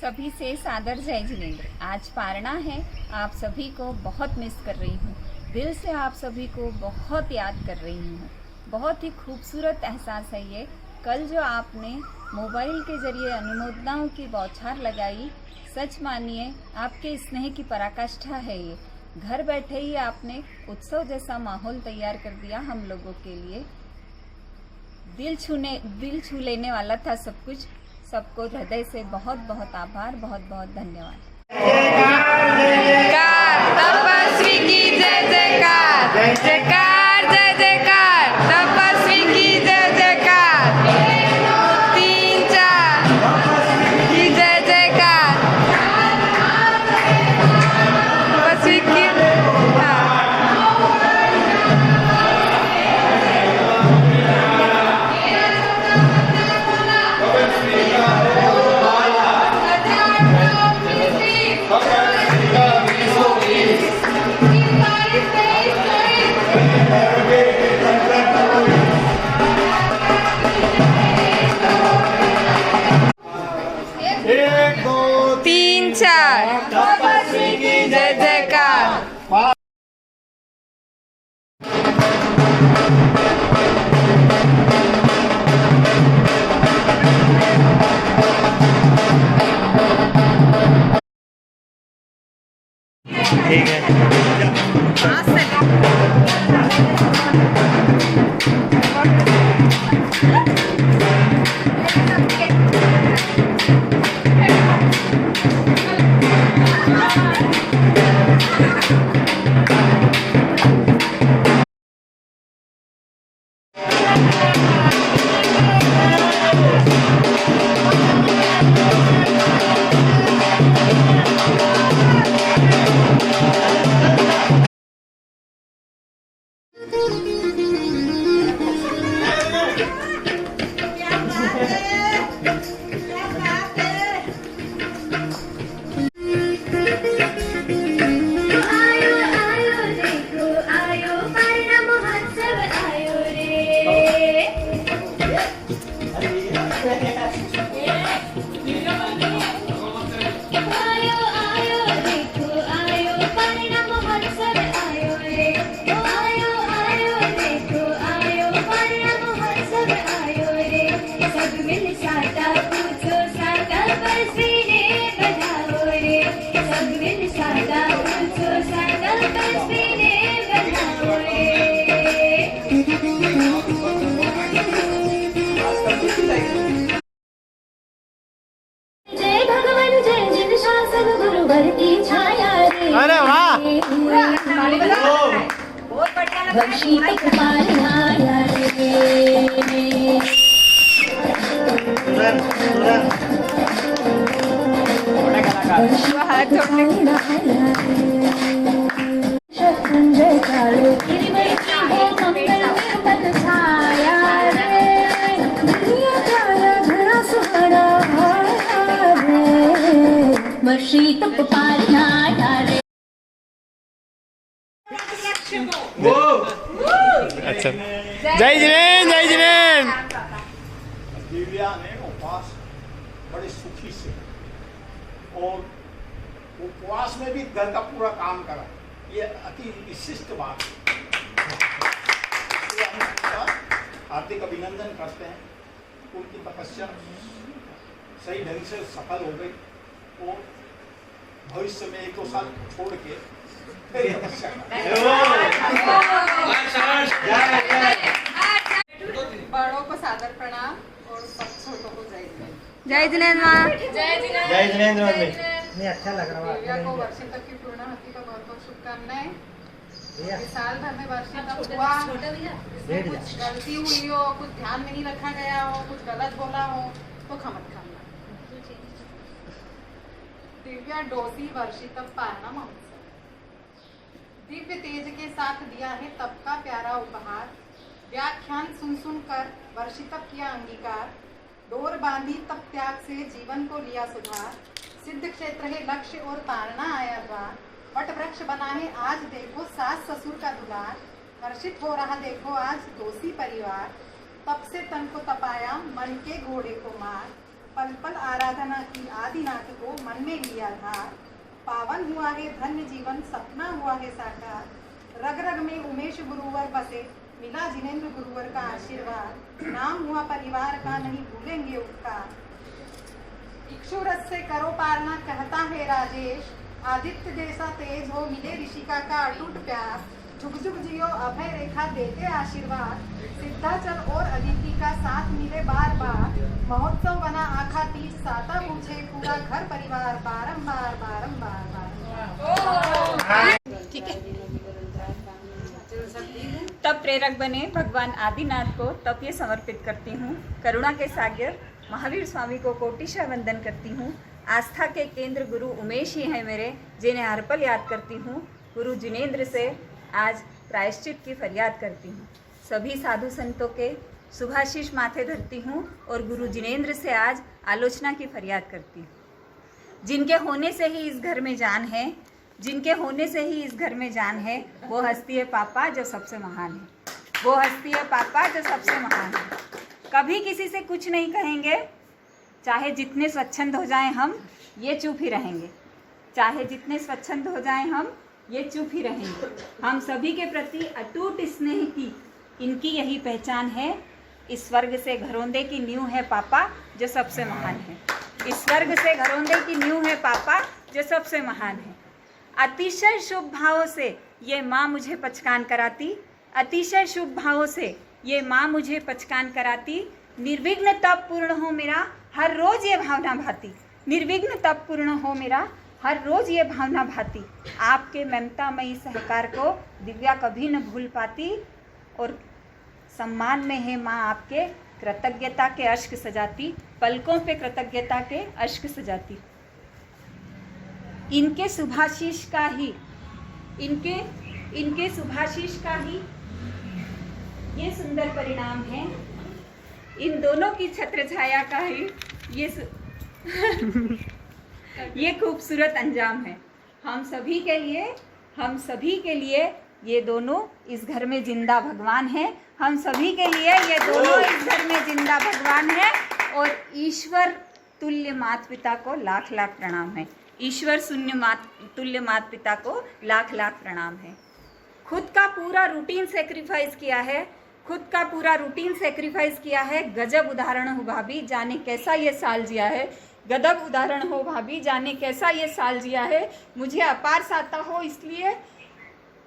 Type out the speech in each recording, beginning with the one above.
सभी से सादर जय जिनेंद्र। आज पारणा है, आप सभी को बहुत मिस कर रही हूँ। दिल से आप सभी को बहुत याद कर रही हूँ। बहुत ही खूबसूरत एहसास है ये। कल जो आपने मोबाइल के जरिए अनुमोदनाओं की बौछार लगाई, सच मानिए आपके स्नेह की पराकाष्ठा है ये। घर बैठे ही आपने उत्सव जैसा माहौल तैयार कर दिया हम लोगों के लिए। दिल छू लेने वाला था सब कुछ। सबको हृदय से बहुत बहुत आभार, बहुत बहुत धन्यवाद। तपस्वी की जय जयकार, जय जयकार, जय जयकार, तपस्वी की जय जयकार, 3 4 की जय जयकार, तपस्वी की तपस्वी की जय जयकार। ठीक है। अरे वाह, वर्षी शत्रुंजय काले मंगल छाया रे, दुनिया छाया घना सुहाना रे, वर्षी तप पालना रे। अच्छा, जय जिनेंद्र, जय जिनेंद्र। दिव्या ने उपवास बड़े सुखी से और उपवास में भी घर का पूरा काम करा, ये अति विशिष्ट बात है। हार्दिक अभिनंदन करते हैं। उनकी तपस्या सही ढंग से सफल हो गई और भविष्य में 1-2 साल छोड़ के बड़ों को सादर प्रणाम और छोटों को जय जिनेंद्र। जय जिनेंद्र माँ, जय जिनेंद्र, जय जिनेंद्र मम्मी। नहीं अच्छा लग रहा है। दिव्या को वर्षी तक की पूर्णाहुति का बहुत बहुत शुभकामनाएं। साल भर में वर्षी तक हुआ, कुछ गलती हुई हो, कुछ ध्यान में नहीं रखा गया हो, कुछ गलत बोला हो तो खमत खाना। दिव्या डोसी वर्षी तक पारणा महोत्सव दिव्य तेज के साथ दिया है तब का प्यारा उपहार। व्याख्यान सुन सुन कर वर्षी तक किया अंगीकार। डोर बांधी तब त्याग से जीवन को लिया सुधार। सिद्ध क्षेत्र है लक्ष्य और तारना आया द्वार। वट वृक्ष बना है आज देखो सास ससुर का दुलार। हर्षित हो रहा देखो आज दोषी परिवार। तप से तन को तपाया मन के घोड़े को मार। पल पल आराधना की आदिनाथ को मन में लिया धार। पावन हुआ है धन्य जीवन, सपना हुआ है साकार। रग रग में उमेश गुरुवर बसे, मिला जिनेंद्र गुरुवर का आशीर्वाद। नाम हुआ परिवार का, नहीं भूलेंगे उपकार। इक्षुरथ से करो पारना, कहता है राजेश। आदित्य जैसा तेज हो, मिले ऋषिका का अटूट प्यार। झुक झुक जियो अभय रेखा, देते आशीर्वाद। सिद्धाचल और अदिति का साथ मिले बार बार। महोत्सव बना आखा तीज, साता पूछे पूरा घर परिवार। बारंबार बारंबार बारंबार। ठीक है। तब प्रेरक बने भगवान आदिनाथ को तब ये समर्पित करती हूँ। करुणा के सागर महावीर स्वामी को कोटिशा वंदन करती हूँ। आस्था के केंद्र गुरु उमेश ही हैं मेरे, जिन्हें हर पल याद करती हूँ। गुरु जिनेंद्र से आज प्रायश्चित की फरियाद करती हूँ। सभी साधु संतों के शुभाशीष माथे धरती हूँ और गुरु जिनेंद्र से आज आलोचना की फरियाद करती हूँ। जिनके होने से ही इस घर में जान है, जिनके होने से ही इस घर में जान है, वो हस्ती है पापा जो सबसे महान है। वो हस्ती है पापा जो सबसे महान है। कभी किसी से कुछ नहीं कहेंगे, चाहे जितने स्वच्छंद हो जाएं हम, ये चुप ही रहेंगे। चाहे जितने स्वच्छंद हो जाएं हम, ये चुप ही रहेंगे। हम सभी के प्रति अटूट स्नेह की इनकी यही पहचान है। इस स्वर्ग से घरौंदे की नींव है पापा जो सबसे महान है। इस स्वर्ग से घरौंदे की नींव है पापा जो सबसे महान है। अतिशय शुभ भावों से ये माँ मुझे पहचान कराती। अतिशय शुभ भावों से ये माँ मुझे पहचान कराती। निर्विघ्न तप पूर्ण हो मेरा, हर रोज ये भावना भाती। निर्विघ्न तप पूर्ण हो मेरा, हर रोज ये भावना भाती। आपके ममतामयी सहकार को दिव्या कभी न भूल पाती। और सम्मान में है माँ आपके, कृतज्ञता के अश्क सजाती। पलकों पे कृतज्ञता के अश्क सजाती। इनके शुभाशीष का ही इनके शुभाशीष का ही ये सुंदर परिणाम है। इन दोनों की छत्र छाया का ही ये खूबसूरत अंजाम है। हम सभी के लिए ये दोनों इस घर में जिंदा भगवान हैं। हम सभी के लिए ये दोनों इस घर में जिंदा भगवान हैं। और ईश्वर तुल्य माता पिता को लाख लाख प्रणाम है। ईश्वर तुल्य माता पिता को लाख लाख प्रणाम है। खुद का पूरा रूटीन सेक्रीफाइस किया है। गजब उदाहरण हो भाभी, जाने कैसा ये साल जिया है। गजब उदाहरण हो भाभी, जाने कैसा ये साल जिया है। मुझे अपार साता हो इसलिए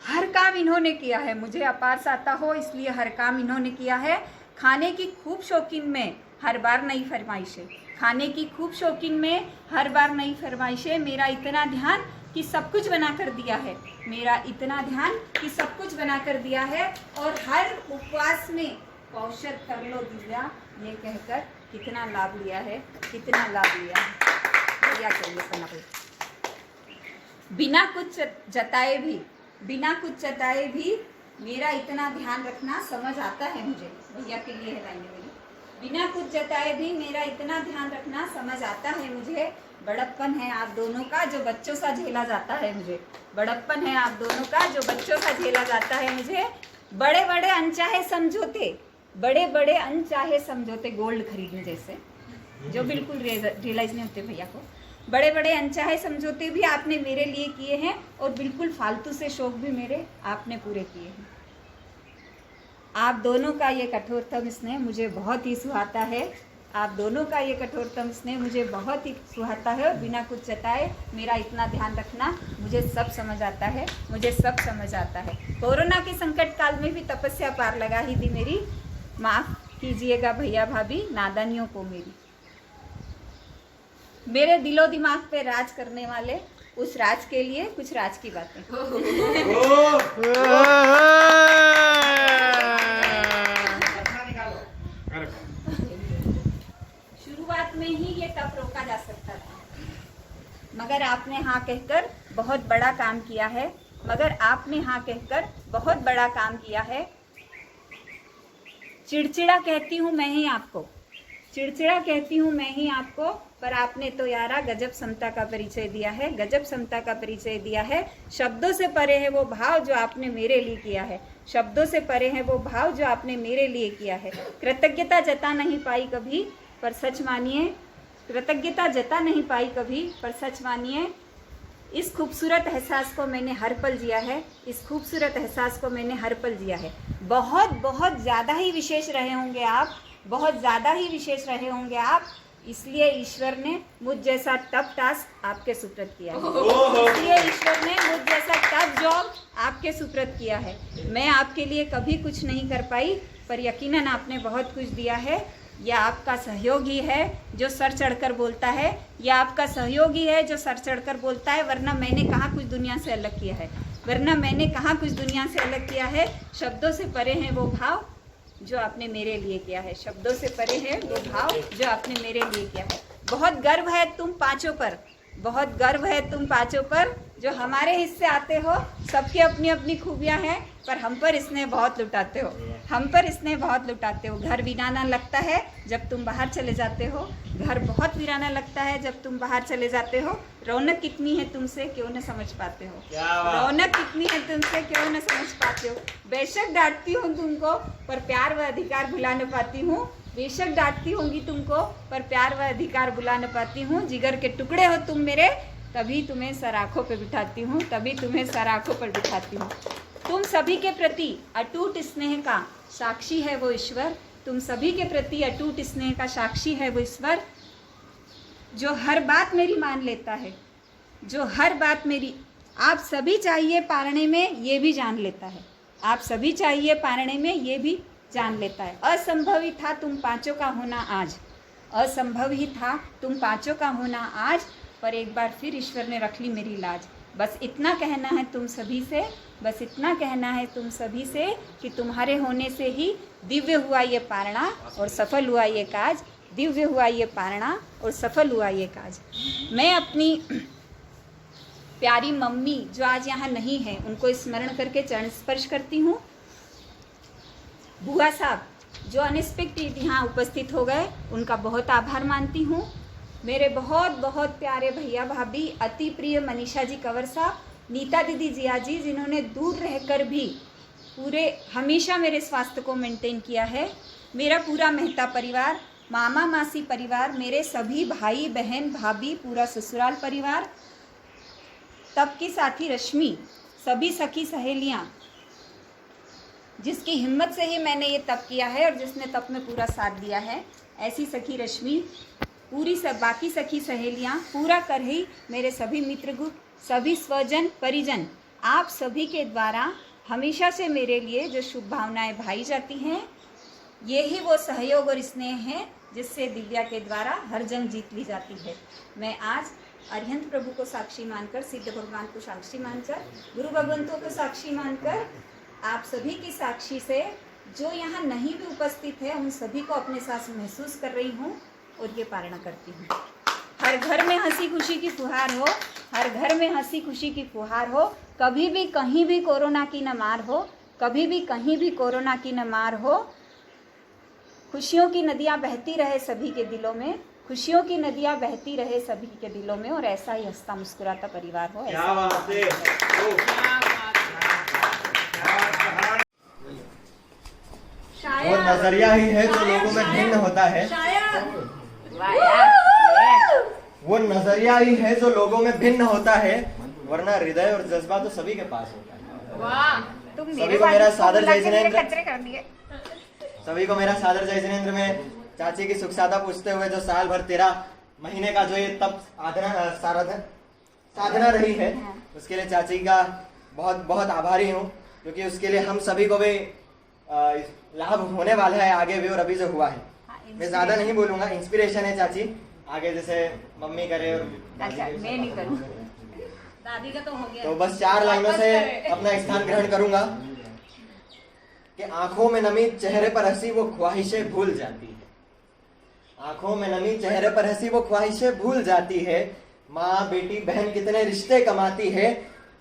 हर काम इन्होंने किया है। मुझे अपार साता हो इसलिए हर काम इन्होंने किया है। खाने की खूब शौकीन में हर बार नई फरमाइशें। खाने की खूब शौकीन में हर बार नई फरमाइशें। मेरा इतना ध्यान कि सब कुछ बना कर दिया है। मेरा इतना ध्यान कि सब कुछ बना कर दिया है। और हर उपवास में कौशल कर लो दिव्या, ये कहकर कितना लाभ लिया है, कितना लाभ लिया है। भैया चाहिए करना बिना कुछ जताए भी मेरा इतना ध्यान रखना समझ आता है मुझे। भैया के लिए है लाइनें मेरी। बिना कुछ जताए भी मेरा इतना ध्यान रखना समझ आता है मुझे। बड़प्पन है आप दोनों का जो बच्चों सा झेला जाता है मुझे। बड़प्पन है आप दोनों का जो बच्चों सा झेला जाता है मुझे। बड़े बड़े अनचाहे समझौते गोल्ड खरीदने जैसे, जो बिल्कुल रियलाइज नहीं होते भैया को। बड़े बड़े अनचाहे समझौते भी आपने मेरे लिए किए हैं और बिल्कुल फालतू से शौक भी मेरे आपने पूरे किए हैं। आप दोनों का ये कठोरतम स्नेह मुझे बहुत ही सुहाता है। आप दोनों का ये कठोरतम स्नेह मुझे बहुत ही सुहाता है। और बिना कुछ जताए मेरा इतना ध्यान रखना मुझे सब समझ आता है, मुझे सब समझ आता है। कोरोना के संकट काल में भी तपस्या पार लगा ही दी मेरी। माफ़ कीजिएगा भैया भाभी नादानियों को मेरी। मेरे दिलो दिमाग पे राज करने वाले उस राज के लिए कुछ राज की बातें। शुरुआत में ही ये तप रोका जा सकता था, मगर आपने हाँ कहकर बहुत बड़ा काम किया है। चिड़चिड़ा कहती हूँ मैं ही आपको, पर आपने तो यारा गजब समता का परिचय दिया है। शब्दों से परे है वो भाव जो आपने मेरे लिए किया है। कृतज्ञता जता नहीं पाई कभी, पर सच मानिए कृतज्ञता जता नहीं पाई कभी, पर सच मानिए इस खूबसूरत एहसास को मैंने हर पल जिया है, इस खूबसूरत एहसास को मैंने हर पल जिया है। बहुत बहुत ज़्यादा ही विशेष रहे होंगे आप, बहुत ज़्यादा ही विशेष रहे होंगे आप, इसलिए ईश्वर ने मुझ जैसा टफ टास्क आपके सुपुर्द किया है, इसलिए ईश्वर ने मुझ जैसा टफ जॉब आपके सुपुर्द किया है। मैं आपके लिए कभी कुछ नहीं कर पाई, पर यकीनन आपने बहुत कुछ दिया है। यह आपका सहयोगी है जो सर चढ़कर बोलता है, यह आपका सहयोगी है जो सर चढ़कर बोलता है, वरना मैंने कहाँ कुछ दुनिया से अलग किया है, वरना मैंने कहाँ कुछ दुनिया से अलग किया है। शब्दों से परे हैं वो भाव जो आपने मेरे लिए किया है, शब्दों से परे है वो भाव जो आपने मेरे लिए किया है। बहुत गर्व है तुम पांचों पर, बहुत गर्व है तुम पांचों पर, जो हमारे हिस्से आते हो। सबकी अपनी अपनी खूबियां हैं, पर हम पर स्नेह बहुत लुटाते हो, हम पर स्नेह बहुत लुटाते हो। घर वीराना लगता है जब तुम बाहर चले जाते हो, घर बहुत वीराना लगता है जब तुम बाहर चले जाते हो। रौनक कितनी है तुमसे क्यों न समझ पाते हो, रौनक कितनी है तुमसे क्यों न समझ पाते हो। बेशक डांटती हूँ तुमको, पर प्यार व अधिकार भुला न पाती हूँ, बेशक डांटती होंगी तुमको, पर प्यार व अधिकार भुला न पाती हूँ। जिगर के टुकड़े हो तुम मेरे, तभी तुम्हें सराखों पे बिठाती हूँ, तभी तुम्हें सराखों पर बिठाती हूँ। तुम सभी के प्रति अटूट स्नेह का साक्षी है वो ईश्वर, तुम सभी के प्रति अटूट स्नेह का साक्षी है वो ईश्वर, जो हर बात मेरी मान लेता है, जो हर बात मेरी आप सभी चाहिए पालने में ये भी जान लेता है, आप सभी चाहिए पालने में ये भी जान लेता है। असंभव ही था तुम पांचों का होना आज, असंभव ही था तुम पांचों का होना आज, पर एक बार फिर ईश्वर ने रख ली मेरी लाज। बस इतना कहना है तुम सभी से, बस इतना कहना है तुम सभी से कि तुम्हारे होने से ही दिव्य हुआ ये पारणा और सफल हुआ ये काज, दिव्य हुआ ये पारणा और सफल हुआ ये काज। मैं अपनी प्यारी मम्मी जो आज यहाँ नहीं है उनको स्मरण करके चरण स्पर्श करती हूँ। बुआ साहब जो अनएक्सपेक्टेड यहाँ उपस्थित हो गए, उनका बहुत आभार मानती हूँ। मेरे बहुत बहुत प्यारे भैया भाभी, अति प्रिय मनीषा जी कंवर साहब, नीता दीदी जिया जी, जिन्होंने दूर रहकर भी पूरे हमेशा मेरे स्वास्थ्य को मेंटेन किया है। मेरा पूरा मेहता परिवार, मामा मासी परिवार, मेरे सभी भाई बहन भाभी, पूरा ससुराल परिवार, तब की साथी रश्मि, सभी सखी सहेलियाँ, जिसकी हिम्मत से ही मैंने ये तप किया है और जिसने तप में पूरा साथ दिया है, ऐसी सखी रश्मि, पूरी सब बाकी सखी सहेलियाँ, पूरा कर ही मेरे सभी मित्रगुट, सभी स्वजन परिजन, आप सभी के द्वारा हमेशा से मेरे लिए जो शुभ भावनाएं भाई जाती हैं, ये ही वो सहयोग और स्नेह है जिससे दिव्या के द्वारा हर जंग जीत ली जाती है। मैं आज अरिहंत प्रभु को साक्षी मानकर, सिद्ध भगवान को साक्षी मानकर, गुरु भगवंतों को साक्षी मानकर, आप सभी की साक्षी से जो यहाँ नहीं भी उपस्थित है उन सभी को अपने साथ महसूस कर रही हूँ और ये पारणा करती हूँ। हर घर में हंसी खुशी की फुहार हो, हर घर में हंसी खुशी की फुहार हो, कभी भी कहीं भी कोरोना की न मार हो, कभी भी कहीं भी कोरोना की न मार हो। खुशियों की नदियाँ बहती रहे सभी के दिलों में, खुशियों की नदियाँ बहती रहे सभी के दिलों में, और ऐसा ही हंसता मुस्कुराता परिवार हो। क्या बात है। वो नजरिया ही है जो लोगों में भिन्न होता है, वो नजरिया ही है जो लोगों में भिन्न होता है, वरना हृदय और जज्बा तो सभी के पास होता है। सभी को मेरा सादर जय जिनेंद्र, सभी को मेरा सादर जय जिनेंद्र में चाची की सुख सादा पूछते हुए, जो साल भर 13 महीने का जो ये तप साधना रही है, उसके लिए चाची का बहुत बहुत आभारी हूँ, क्योंकि उसके लिए हम सभी को भी लाभ होने वाला है आगे भी, और अभी जो हुआ है। मैं ज्यादा नहीं बोलूंगा, इंस्पिरेशन है चाची, आगे जैसे मम्मी करे और मैं नहीं करूँ, दादी का तो हो गया। तो बस 4 लाइनों से अपना स्थान ग्रहण करूंगा कि आंखों में नमी चेहरे पर हंसी वो ख्वाहिशें भूल जाती है, आंखों में नमी चेहरे पर हंसी वो ख्वाहिशें भूल जाती है, माँ बेटी बहन कितने रिश्ते कमाती है,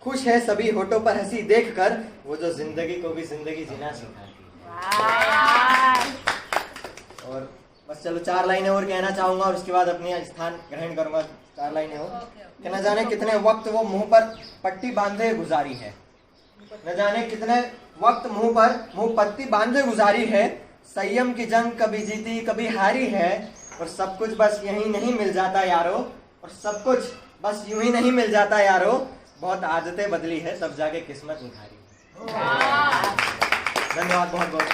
खुश है सभी होठों पर हंसी देखकर, वो जो जिंदगी को भी जिंदगी जीना सिखाती है। और बस चलो 4 लाइनें और कहना चाहूंगा और उसके बाद अपनी स्थान ग्रहण करूंगा। 4 लाइनें हो कि न जाने कितने वक्त वो मुंह पर पट्टी बांधे गुजारी है, न जाने कितने वक्त मुंह पर पट्टी बांधे गुजारी है, संयम की जंग कभी जीती कभी हारी है, और सब कुछ बस यहीं नहीं मिल जाता यारो, और सब कुछ बस यूं ही नहीं मिल जाता यारो, बहुत आदतें बदली है तब जाके किस्मत निखारी। धन्यवाद बहुत बहुत।